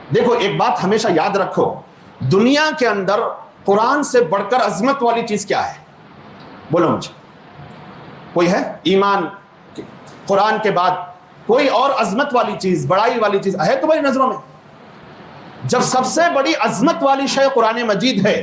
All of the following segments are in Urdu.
دیکھو ایک بات ہمیشہ یاد رکھو، دنیا کے اندر قرآن سے بڑھ کر عظمت والی چیز کیا ہے؟ بولو مجھے، کوئی ہے؟ ایمان قرآن کے بعد کوئی اور عظمت والی چیز، بڑائی والی چیز ہے تمہاری نظروں میں؟ جب سب سے بڑی عظمت والی شے قرآن مجید ہے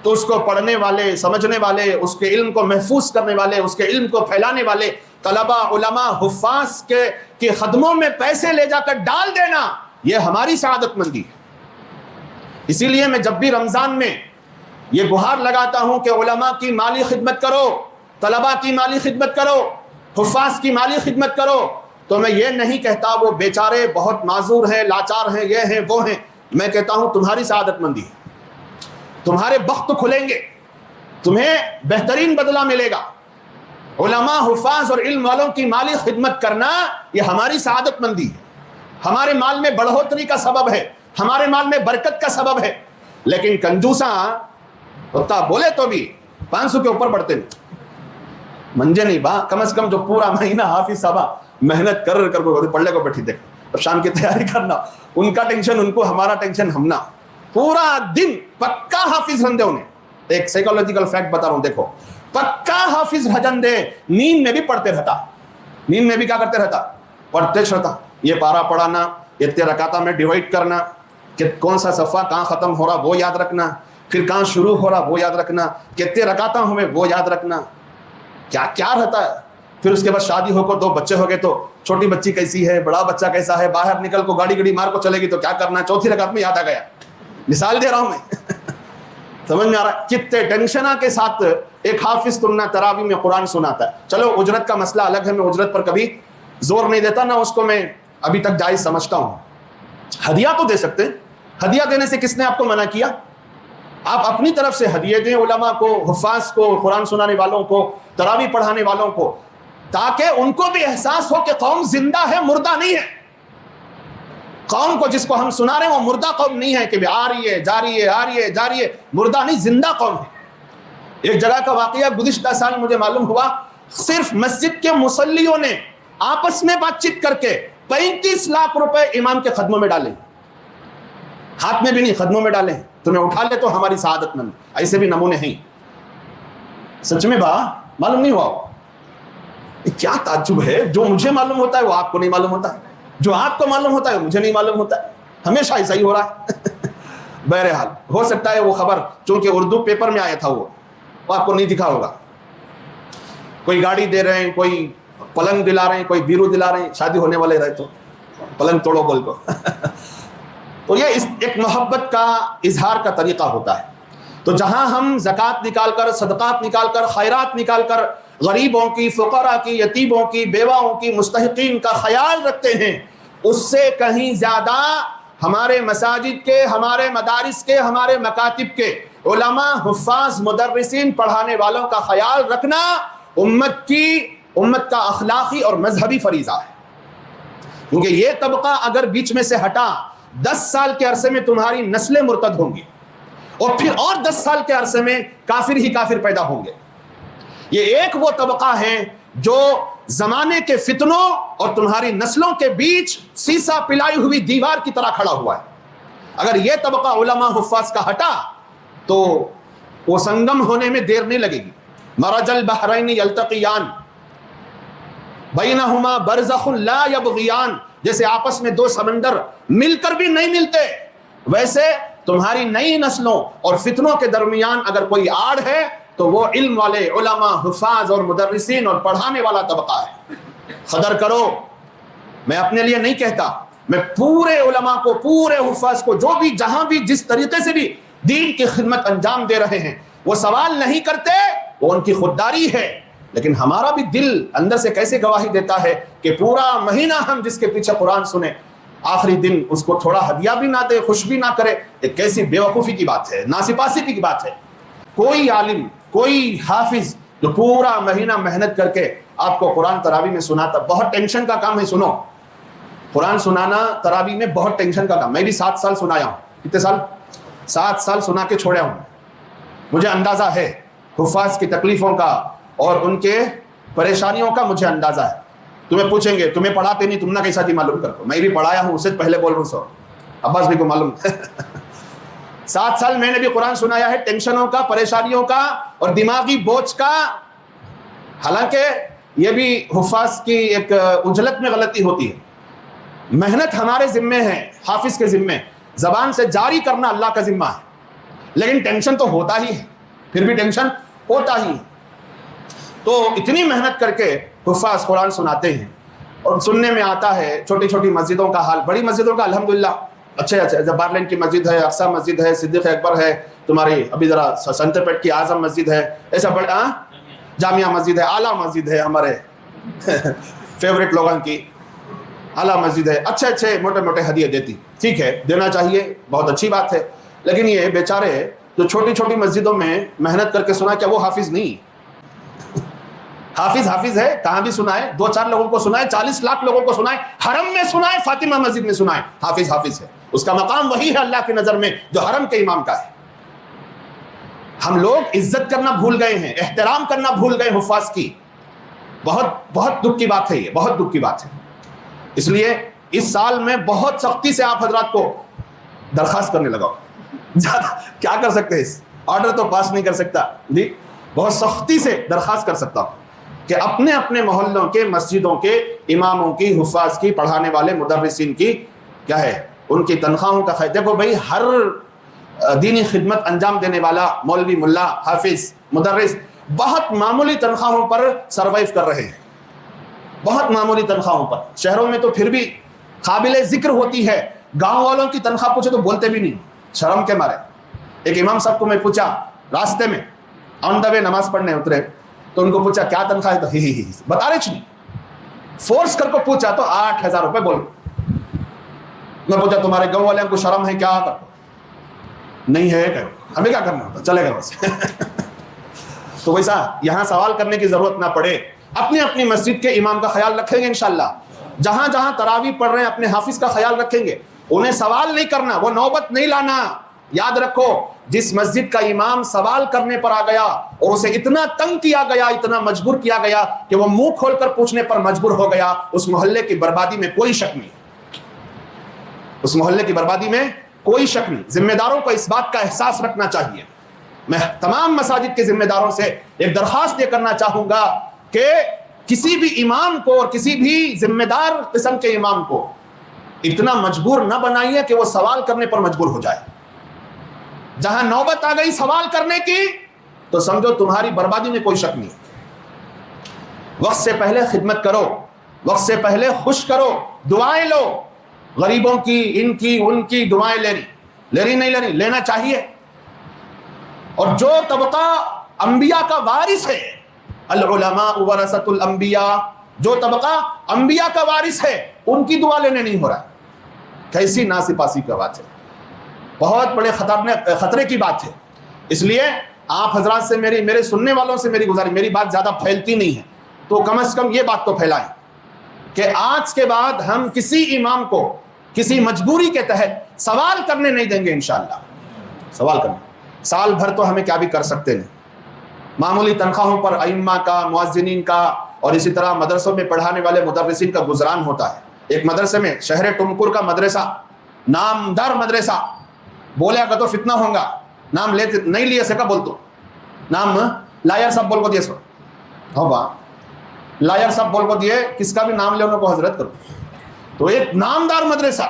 تو اس کو پڑھنے والے، سمجھنے والے، اس کے علم کو محفوظ کرنے والے، اس کے علم کو پھیلانے والے طلبہ، علماء، حفاظ کے خدموں میں پیسے لے جا کر ڈال دینا، یہ ہماری سعادت مندی ہے۔ اسی لیے میں جب بھی رمضان میں یہ گہار لگاتا ہوں کہ علماء کی مالی خدمت کرو، طلباء کی مالی خدمت کرو، حفاظ کی مالی خدمت کرو، تو میں یہ نہیں کہتا وہ بیچارے بہت معذور ہیں، لاچار ہیں، یہ ہیں وہ ہیں، میں کہتا ہوں تمہاری سعادت مندی ہے، تمہارے بخت کھلیں گے، تمہیں بہترین بدلہ ملے گا۔ علماء، حفاظ اور علم والوں کی مالی خدمت کرنا یہ ہماری سعادت مندی ہے، ہمارے مال میں بڑھوتری کا سبب ہے، ہمارے مال میں برکت کا سبب ہے۔ لیکن کنجوساں ہوتا بولے تو بھی 500 کے اوپر بڑھتے نہیں، منجے نہیں با، کم از کم جو پورا مہینہ حافظ صاحبہ محنت کر پڑھنے کو بیٹھی دیکھ اور شام کی تیاری کرنا، ان کا ٹینشن ان کو، ہمارا ٹینشن ہم نہ، پورا دن پکا حافظ بندے انہیں۔ ایک سائیکولوجیکل فیکٹ بتا رہا ہوں، دیکھو پکا حافظ بھجن دے، نیند میں بھی پڑھتے رہتا، نیند میں بھی کیا کرتے رہتا؟ پڑھتے رہتا۔ یہ پارا پڑھانا، اتنے رکعتوں میں ڈیوائڈ کرنا کہ کون سا صفحہ کہاں ختم ہو رہا وہ یاد رکھنا، پھر کہاں شروع ہو رہا وہ یاد رکھنا، کتنے رکعتیں ہوئے وہ یاد رکھنا، کیا کیا رہتا ہے۔ پھر اس کے بعد شادی ہو کو 2 بچے ہو گئے تو چھوٹی بچی کیسی ہے، بڑا بچہ کیسا ہے، باہر نکل کو گاڑی مار کو چلے گی تو کیا کرنا، چوتھی رکعت میں یاد آ گیا۔ مثال دے رہا ہوں میں سمجھ میں آ رہا ہے کتنے ٹینشنہ کے ساتھ ایک حافظ تمنا تراویح میں قرآن سناتا ہے۔ چلو اجرت کا مسئلہ الگ ہے، میں اجرت پر کبھی زور نہیں دیتا، نہ اس کو میں ابھی تک جائز سمجھتا ہوں۔ ہدیہ تو دے سکتے ہیں، ہدیہ دینے سے کس نے آپ کو منع کیا؟ آپ اپنی طرف سے ہدیے دیں علماء کو، حفاظ کو، قرآن سنانے والوں کو، تراویح پڑھانے والوں کو، تاکہ ان کو بھی احساس ہو کہ قوم زندہ ہے، مردہ نہیں ہے۔ قوم کو جس کو ہم سنا رہے ہیں وہ مردہ قوم نہیں ہے کہ آ رہی ہے جا رہی ہے، آ رہی ہے جا رہی ہے، مردہ نہیں، زندہ قوم ہے۔ ایک جگہ کا واقعہ گزشتہ سال مجھے معلوم ہوا، صرف مسجد کے مصلیوں نے آپس میں بات چیت کر کے 35 لاکھ روپے امام کے خدموں میں ڈالے، ہاتھ میں بھی نہیں، خدموں میں ڈالے۔ تمہیں اٹھا لے تو ہماری سعادت مند، ایسے بھی نمونے ہیں۔ سچ میں معلوم نہیں ہوا؟ کیا تعجب ہے، جو مجھے معلوم ہوتا ہے وہ آپ کو نہیں معلوم ہوتا، جو آپ کو معلوم ہوتا ہے مجھے نہیں معلوم ہوتا ہے، ہمیشہ ایسا ہی ہو رہا ہے۔ بہرحال ہو سکتا ہے وہ خبر چونکہ اردو پیپر میں آیا تھا وہ آپ کو نہیں دکھا ہوگا۔ کوئی گاڑی دے رہے ہیں، کوئی پلنگ دلا رہے ہیں، کوئی بیرو دلا رہے ہیں، شادی ہونے والے رہے تو پلنگ توڑو بول کو۔ تو یہ ایک محبت کا اظہار کا طریقہ ہوتا ہے۔ تو جہاں ہم زکوٰۃ نکال کر، صدقات نکال کر، خیرات نکال کر غریبوں کی، فقراء کی، یتیموں کی، بیواؤں کی، مستحقین کا خیال رکھتے ہیں، اس سے کہیں زیادہ ہمارے مساجد کے، ہمارے مدارس کے، ہمارے مکاتب کے علماء، حفاظ، مدرسین، پڑھانے والوں کا خیال رکھنا امت کا اخلاقی اور مذہبی فریضہ ہے۔ کیونکہ یہ طبقہ اگر بیچ میں سے ہٹا، 10 سال کے عرصے میں تمہاری نسلیں مرتد ہوں گی، اور پھر اور 10 سال کے عرصے میں کافر ہی کافر پیدا ہوں گے۔ یہ ایک وہ طبقہ ہے جو زمانے کے فتنوں اور تمہاری نسلوں کے بیچ سیسا پلائی ہوئی دیوار کی طرح کھڑا ہوا ہے۔ اگر یہ طبقہ علماء، حفاظ کا ہٹا تو وہ سنگم ہونے میں دیر نہیں لگے گی۔ مرج البحرین یلتقیان بینہما برزخ لا یبغیان، جیسے آپس میں 2 سمندر مل کر بھی نہیں ملتے، ویسے تمہاری نئی نسلوں اور فتنوں کے درمیان اگر کوئی آڑ ہے تو وہ علم والے علماء، حفاظ اور مدرسین اور پڑھانے والا طبقہ ہے۔ قدر کرو، میں اپنے لیے نہیں کہتا، میں پورے علماء کو، پورے حفاظ کو، جو بھی جہاں بھی جس طریقے سے بھی دین کی خدمت انجام دے رہے ہیں، وہ سوال نہیں کرتے، وہ ان کی خودداری ہے، لیکن ہمارا بھی دل اندر سے کیسے گواہی دیتا ہے کہ پورا مہینہ ہم جس کے پیچھے قرآن سنیں، آخری دن اس کو تھوڑا ہدیہ بھی نہ دے، خوش بھی نہ کرے، ایک کیسی بے وقوفی کی بات ہے، ناسپاسی کی بات ہے۔ کوئی عالم، کوئی حافظ جو پورا مہینہ محنت کر کے آپ کو قرآن تراویح میں سناتا، بہت ٹینشن کا کام ہے۔ سنو، قرآن سنانا تراویح میں بہت ٹینشن کا کام۔ میں بھی 7 سال سنایا ہوں۔ کتنے سال؟ 7 سال سنا کے چھوڑا ہوں۔ مجھے اندازہ ہے حفاظ کی تکلیفوں کا اور ان کے پریشانیوں کا، مجھے اندازہ ہے۔ تمہیں پوچھیں گے تمہیں پڑھاتے نہیں، تم نہ کیسا تھی معلوم کر کو، میں بھی پڑھایا ہوں، اس سے پہلے بول رہا ہوں۔ عباس بھائی کو معلوم 7 سال میں نے بھی قرآن سنایا ہے، ٹینشنوں کا، پریشانیوں کا اور دماغی بوجھ کا. حالانکہ یہ بھی حفاظ کی ایک اجلت میں غلطی ہوتی ہے. محنت ہمارے ذمے ہے، حافظ کے ذمے، زبان سے جاری کرنا اللہ کا ذمہ ہے. لیکن ٹینشن تو ہوتا ہی ہے، پھر بھی ٹینشن ہوتا ہی ہے. تو اتنی محنت کر کے حفاظ قرآن سناتے ہیں اور سننے میں آتا ہے چھوٹی چھوٹی مسجدوں کا حال. بڑی مسجدوں کا الحمدللہ اچھے جب بارلین کی مسجد ہے، اقصی مسجد ہے، صدیق اکبر ہے، تمہاری ابھی ذرا سنتر پیٹ کی اعظم مسجد ہے، ایسا بڑا جامعہ مسجد ہے، اعلیٰ مسجد ہے، ہمارے فیوریٹ لوگوں کی اعلیٰ مسجد ہے، اچھے موٹے موٹے ہدیے دیتی. ٹھیک ہے، دینا چاہیے، بہت اچھی بات ہے. لیکن یہ بیچارے جو چھوٹی چھوٹی مسجدوں میں محنت کر کے سنا، کیا وہ حافظ نہیں؟ حافظ ہے، کہاں بھی سنائے، 2-4 لوگوں کو سنائے، 40 لاکھ لوگوں کو سنائے، حرم میں سنائے، فاطمہ مسجد میں سنائے، حافظ ہے. اس کا مقام وہی ہے اللہ کی نظر میں جو حرم کے امام کا ہے. ہم لوگ عزت کرنا بھول گئے ہیں، احترام کرنا بھول گئے حفاظ کی. بہت دکھ کی بات ہے، یہ بہت دکھ کی بات ہے. اس لیے اس سال میں بہت سختی سے آپ حضرات کو درخواست کرنے لگا. زیادہ کیا کر سکتے ہیں، اس آرڈر تو پاس نہیں کر سکتا جی، بہت سختی سے درخواست کر سکتا ہوں کہ اپنے اپنے محلوں کے، مسجدوں کے اماموں کی، حفاظ کی، پڑھانے والے مدرسین کی کیا ہے، ان کی تنخواہوں کا خیال. دیکھو بھائی، ہر دینی خدمت انجام دینے والا مولوی، ملا، حافظ، مدرس بہت معمولی تنخواہوں پر سروائیو کر رہے ہیں، بہت معمولی تنخواہوں پر. شہروں میں تو پھر بھی قابل ذکر ہوتی ہے، گاؤں والوں کی تنخواہ پوچھے تو بولتے بھی نہیں، شرم کے مارے. ایک امام صاحب کو میں پوچھا راستے میں، آن دا وے نماز پڑھنے اترے، تو ان کو پوچھا کیا تنخواہ ہے، تو ہی بتا رہے نہیں. فورس کر کو پوچھا تو 8,000 روپے بول. میں پوچھا تمہارے گاؤں والوں کو شرم ہے کیا؟ کر نہیں ہے، کہ ہمیں کیا کرنا ہوتا، چلے گا بس. تو ویسا یہاں سوال کرنے کی ضرورت نہ پڑے. اپنی اپنی مسجد کے امام کا خیال رکھیں گے انشاءاللہ. جہاں جہاں تراویح پڑھ رہے ہیں اپنے حافظ کا خیال رکھیں گے. انہیں سوال نہیں کرنا، وہ نوبت نہیں لانا. یاد رکھو، جس مسجد کا امام سوال کرنے پر آ گیا اور اسے اتنا تنگ کیا گیا، اتنا مجبور کیا گیا کہ وہ منہ کھول کر پوچھنے پر مجبور ہو گیا، اس محلے کی بربادی میں کوئی شک نہیں. اس محلے کی بربادی میں کوئی شک نہیں. ذمہ داروں کو اس بات کا احساس رکھنا چاہیے. میں تمام مساجد کے ذمہ داروں سے ایک درخواست یہ کرنا چاہوں گا کہ کسی بھی امام کو اور کسی بھی ذمہ دار قسم کے امام کو اتنا مجبور نہ بنائیے کہ وہ سوال کرنے پر مجبور ہو جائے. جہاں نوبت آ گئی سوال کرنے کی تو سمجھو تمہاری بربادی میں کوئی شک نہیں. وقت سے پہلے خدمت کرو، وقت سے پہلے خوش کرو، دعائیں لو. غریبوں کی، ان کی، ان کی دعائیں لینی لینا چاہیے. اور جو طبقہ انبیاء کا وارث ہے، العلماء ورثۃ الانبیاء، جو طبقہ انبیاء کا وارث ہے ان کی دعا لینے نہیں ہو رہا. کیسی ناسپاسی کا بات ہے، بہت بڑے خطرے کی بات ہے. اس لیے آپ حضرات سے میرے سننے والوں سے میری گزارش، میری بات زیادہ پھیلتی نہیں ہے تو کم از کم یہ بات تو پھیلائیں کہ آج کے بعد ہم کسی امام کو کسی مجبوری کے تحت سوال کرنے نہیں دیں گے انشاءاللہ. سوال کرنے سال بھر تو ہمیں کیا بھی کر سکتے ہیں. معمولی تنخواہوں پر ائمہ کا، مؤذنین کا اور اسی طرح مدرسوں میں پڑھانے والے مدرسین کا گزران ہوتا ہے. ایک مدرسے میں، شہر ٹمکر کا مدرسہ، نامدار مدرسہ، بولے گا تو فتنہ ہوگا، نام نہیں لیے سکا بول تو نام لائر صاحب بول کو دیے سو ہو با لائر صاحب بول کو دیے، کس کا بھی نام لے انہوں کو حضرت کرو. تو ایک نامدار مدرسہ،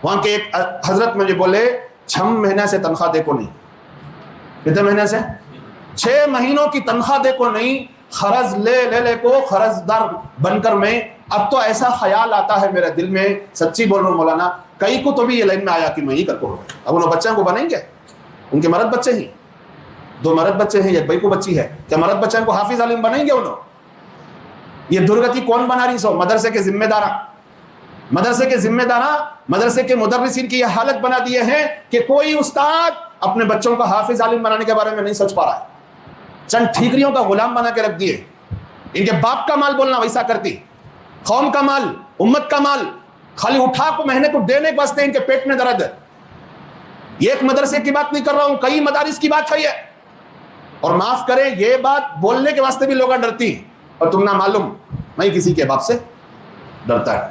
وہاں کے ایک حضرت مجھے بولے 6 مہینے سے تنخواہ دے کو نہیں. کتنے مہینے سے؟ 6 مہینوں کی تنخواہ دے کو نہیں. خرض لے کو قرض دار بن کر میں اب تو ایسا خیال آتا ہے میرے دل میں، سچی بول رہا ہوں مولانا، کئی کو تو بھی یہ لائن میں آیا کہ میں ہی کر کو. اب انہوں بچوں کو بنائیں گے، ان کے مرد بچے ہی 2 مرد بچے ہیں، ایک بھائی کو بچی ہے، کیا مرد بچوں کو حافظ عالم بنائیں گے انہوں؟ یہ درگتی کون بنا رہی سو؟ مدرسے کے ذمہ دارہ، مدرسے کے مدرسین کی یہ حالت بنا دیے ہیں کہ کوئی استاد اپنے بچوں کو حافظ عالم بنانے کے بارے میں نہیں سوچ پا رہا ہے. چند ٹھیکریوں کا غلام بنا کے رکھ دیے. ان کے باپ کا مال بولنا ویسا کرتی، قوم کا مال، امت کا مال خالی اٹھا کو مہینے کو دینے کے واسطے ان کے پیٹ میں درد ہے. یہ ایک مدرسے کی بات نہیں کر رہا ہوں، کئی مدارس کی بات ہے یہ. اور معاف کریں، یہ بات بولنے کے واسطے بھی لوگ ڈرتی ہیں، اور تم نہ معلوم میں کسی کے باپ سے ڈرتا ہے.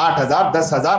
8,000 10,000